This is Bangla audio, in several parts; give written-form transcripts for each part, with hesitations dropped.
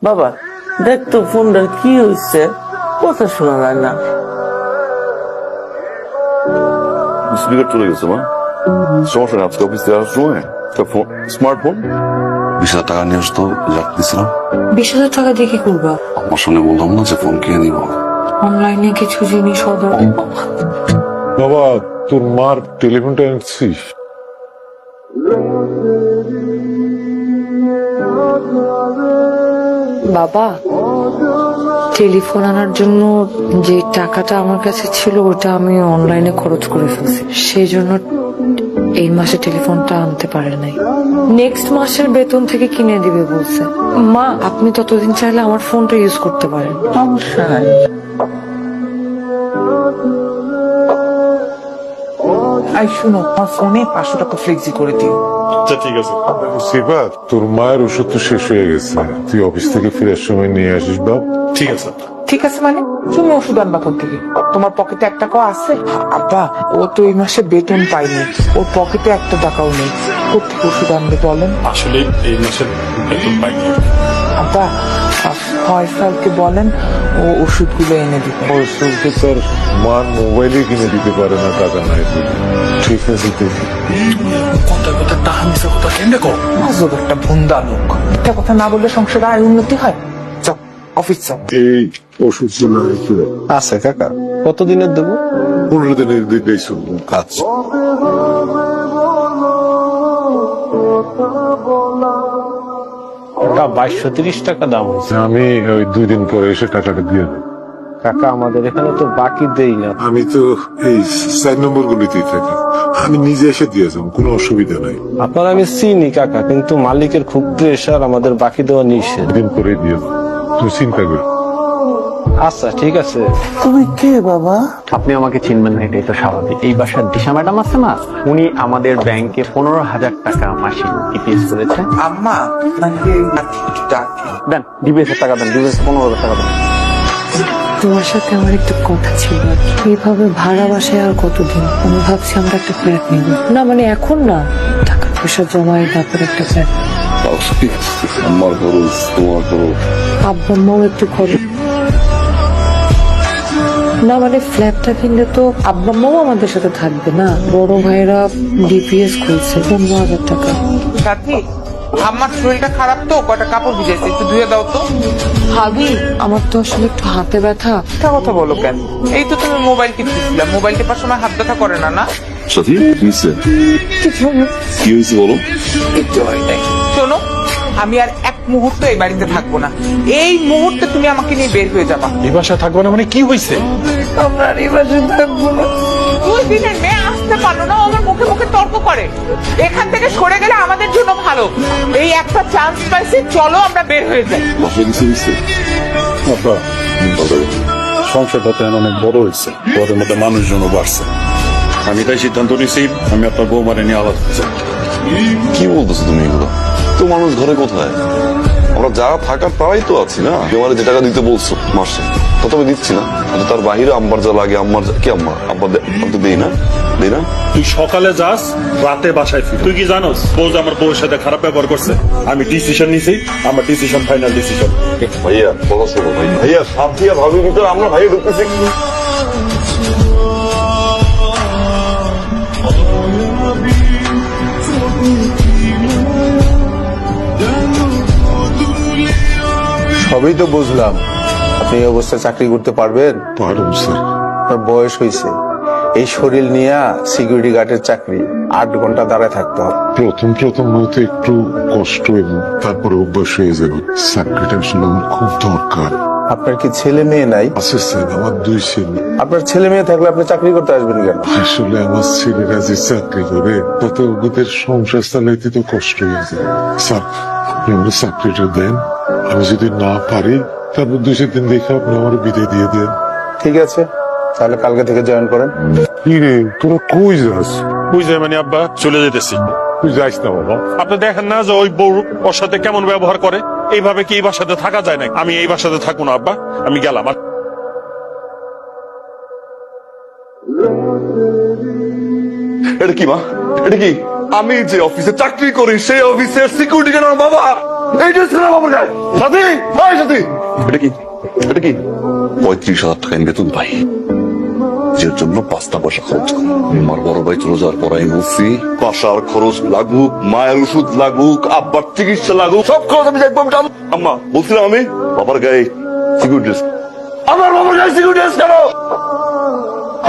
বাবা দেখ তো ফোনটার কি হয়েছে, কথা শোনা যায় না। স্পিকার চলে গেছে মা, সমস্যা নেই। আজকে অফিস থেকে আসার সময় একটা স্মার্টফোন 20,000 টাকা নিয়ে আসতো, রাখতেছিলাম। 20,000 টাকা দিয়ে কি করবা? আমার সঙ্গে বললাম না যে ফোন কিনে দিব। অনলাইনে কিছু জিনিস অর্ডার। বাবা তোর মার টেলিফোনটা এনেছিস? বাবা, টেলিফোন আনার জন্য যে টাকাটা আমার কাছে ছিল ওটা আমি অনলাইনে খরচ করে ফেলছি, সেই জন্য এই মাসে টেলিফোনটা আনতে পারে নাই। নেক্সট মাসের বেতন থেকে কিনে দিবে বলছে। মা, আপনি ততদিন চাইলে আমার ফোনটা ইউজ করতে পারেন। সমস্যা নাই। আই শুনো, আমার ফোনে 500 টাকা ফ্লেক্সি করে দিও। আচ্ছা ঠিক আছে। সেবা, তোর মায়ের ওষুধ তো শেষ হয়ে গেছে, তুই অফিস থেকে ফেরার সময় নিয়ে আসিস বাপ। ঠিক আছে। ঠিক আছে মানে তুমি ওষুধ আনবা কোথা থেকে? তোমার পকেটে 1 টাকাও আছে? আব্বা, ও তো এই মাসে বেতন পায়নি, ওর পকেটে 1 টাকাও নেই, কোথেকে ওষুধ আনবে বলেন? আসলে এই মাসের বেতন পাইনি। আব্বা, ফয়সালকে বলেন ও ওষুধগুলো এনে দিতে। ফয়সলকে তোর মার মোবাইলে কিনে দিতে পারে না, টাকা নাই বলে। ঠিক আছে দেখি। কথা কথা টাকা মিশা কথা কেন কো? আজব একটা ভুন্দা লোক, একটা কথা না বললে সংসারে আয় উন্নতি হয়। যাও অফিস যাও। এই ওষুধ ছিল একটু আছে কাকা, কতদিনের দেবো? 15 দিনের দিকেই শুনবো কাজ। কাকা 2230 টাকা দাম হয়েছে। আমি ওই 2 দিন পরে এসে টাকাটা দিয়ে দেবো। কাকা আমাদের এখানে তো বাকি দেই না। আমি তো এই 4 নম্বর গুলিতেই থাকি, আমি নিজে এসে দিয়ে যাবো, কোনো অসুবিধা নাই। আপনার আমি চিনি কাকা, কিন্তু মালিকের খুব প্রেশার, আমাদের বাকি দেওয়া নিষেধ। দিন করে দিয়ে দেবো, তুমি চিন্তা করো। আচ্ছা ঠিক আছে। তুমি কে বাবা? আপনি আমাকে চিনবেন না, এটাই তো স্বাভাবিক। এই বাসার দিশা ম্যাডাম আছে না, উনি আমাদের ব্যাংকে 15,000 টাকা মাসিক ইপিএস করেছে। আম্মা নাকি ডাকে? দেন ডিবিএস এর টাকা দেন, ডিবিএস 15,000 টাকা দেন। তোমার সাথে আমার একটা কথা ছিল আর কি। এইভাবে ভাড়া বাসায় আর কতদিন? আমি ভাবছি আমরা একটা ফ্ল্যাট নিব। না মানে এখন না, টাকা পয়সা জমায় তারপর একটা ফ্ল্যাট। আমার খরচ, তোমার খরচ। আব্বা আম্মাও একটু খরচ। না মানে ফ্ল্যাটটা কিনলে তো আব্বা আম্মাও আমাদের সাথে থাকবে না। বড় ভাইরা ডিপিএস খুলছে 15,000 টাকা। সাথী, আমার শরীরটা খারাপ তো, কয়টা কাপড় ভিজেছে, একটু ধুয়ে দাও তো। ভাবি, আমার তো আসলে একটু হাতে ব্যথা। মিথ্যা কথা বলো কেন? এই তো তুমি মোবাইল টিপতেছিলা, মোবাইল টিপার সময় হাত ব্যথা করে না? না সাথী কি হয়েছে? কি হয়েছে বলো? কিচ্ছু হয় নাই। শোনো, আমি আর 1 মুহূর্ত এই বাড়িতে থাকবো না। এই মুহূর্তে তুমি আমাকে নিয়ে বের হয়ে যাবা। এই বাসায় থাকবো না মানে কি হয়েছে? আমরা আর এই বাসায় থাকবো না। 2 দিনের মেয়ে আসতে পারলো না, ও আমার মুখে মুখে তর্ক করে। এখান থেকে সরে গেলে আমাদের জন্য ভালো। এই একটা চান্স পাইছি, চলো আমরা বের হয়ে যাই। বাসায় কিছু হয়েছে? আব্বা, সংসারটা তো এখন অনেক বড় হয়েছে, ওদের মধ্যে মানুষজনও বাড়ছে। আমি তাই সিদ্ধান্ত নিয়েছি আমি আপনার বৌমারে নিয়ে আলাদা হতে চাই। কি বলতেছো তুমি এগুলো? তো মানুষ ঘরে কোথায়? আমরা যা থাকার তারাই তো আছি না। তোমার যে টাকা দিতে বলছো মাসে, তা তো আমি দিচ্ছি না। কিন্তু তার বাহিরে আম্মার যা লাগে, আম্মার কি আম্মা আব্বা তো দেই না, দেই না। তুই সকালে যাস, রাতে বাসায় ফির। তুই কি জানোস বউ যে আমার বউয়ের সাথে খারাপ ব্যবহার করছে? আমি ডিসিশন নিছি, আমার ডিসিশন ফাইনাল ডিসিশন। ভাইয়া কথা শোনো ভাই, ভাইয়া সাথী আর ভাবির ভিতরে আমরা ভাইয়া ঢুকতেছি। সবই তো বুঝলাম, আপনি এই অবস্থায় চাকরি করতে পারবেন? পারুম স্যার। আপনার বয়স হয়েছে, এই শরীর নিয়ে সিকিউরিটি গার্ডের চাকরি 8 ঘন্টা দাঁড়ায় থাকতে হবে। প্রথম হয়তো একটু কষ্ট, এবং তারপরে অভ্যাস হয়ে যাবে। চাকরিটা আসলে আমার খুব দরকার। আপনার কি ছেলে মেয়ে নাই? আছে স্যার, আমার 2 ছেলে। আপনার ছেলে মেয়ে থাকলে আপনি চাকরি করতে আসবেন কেন? আসলে আমার ছেলেরা যে চাকরি করে তাতে ওদের সংসার চালাইতে তো কষ্ট হয়ে যায়। স্যার, আপনি আমার চাকরিটা দেন, আমি যদি না পারি তারপর 2 দিন দেখে আপনি আমার বিদায় দিয়ে দেন। ঠিক আছে, তাহলে কালকে থেকে জয়েন করেন। কি রে, তোরা কই যাস? বুঝলে মানে আব্বা, চলে যেতেছি। তুই যাইস না বাবা। আপনি দেখেন না যে ওই বউ ওর সাথে কেমন ব্যবহার করে? এইভাবে কি এই বাসাতে থাকা যায় না? আমি এই বাসাতে থাকবো না আব্বা, আমি গেলাম। এটা কি মা? এটা কি? আমি যে অফিসে চাকরি করি সেই অফিসের সিকিউরিটি গার্ড আমার বাবা। এই ড্রেস কেন বাবার গায়ে? সাথী, ভাই সাথী, এটা কি? এটা কি? 35,000 টাকা ইন বেতন পাই, যে জন্য 5টা পয়সা খরচ করি। আমার বড় ভাই চলে যাওয়ার পর আমি বলছি বাসার খরচ লাগুক, মায়ের ওষুধ লাগুক, আব্বার চিকিৎসা লাগুক, সব খরচ আমি দেখবো। আম্মা বলছিলাম আমি বাবার গায়ে সিকিউরিটি ড্রেস। আমার বাবার গায়ে সিকিউরিটি ড্রেস কেন?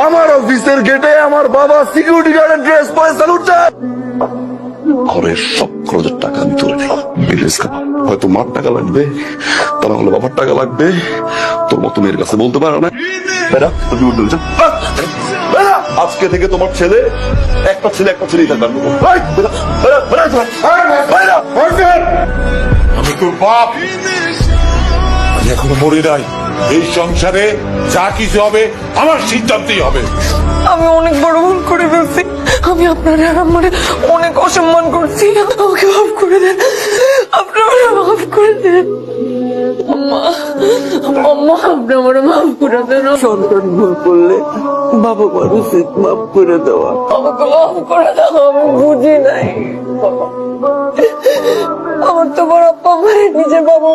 আমার অফিসের গেটে আমার বাবা সিকিউরিটি গার্ডের ড্রেস পরে স্যালুট দেয়। ঘরের সব খরচের টাকা আমি তুলে নেই। এই ড্রেস খাবো, হয়তো মার টাকা লাগবে, তা না হলে বাবার টাকা লাগবে। তোর মতো মেয়ের কাছে বলতে পারো না। বেড়া, তুই উঠে যা। বেড়া, আজকে থেকে তোমার ছেলে একটা ছেলেই থাকবে। এই, বেড়া, বেড়া, বেড়া, বেড়া, বেড়া। আমি তোর বাপ, আমি এখনো মরি নাই। এই সংসারে যা কিছু হবে আমার সিদ্ধান্তই হবে। আমি অনেক বড় ভুল করে ফেলছি। আমি আপনার আর আমার অনেক অসম্মান করছি। আমাকে মাফ করে দেন, আপনারা মাফ করে দেন। আম্মা, আম্মা, আপনি আমার মাফ করে দেন। সন্তান ভুল করলে বাবা মার উচিত মাফ করে দেওয়া। আমাকে মাফ করে দাও, আমি বুঝি নাই। আমার তো বড় আপ্পা আমার নিজের বাবা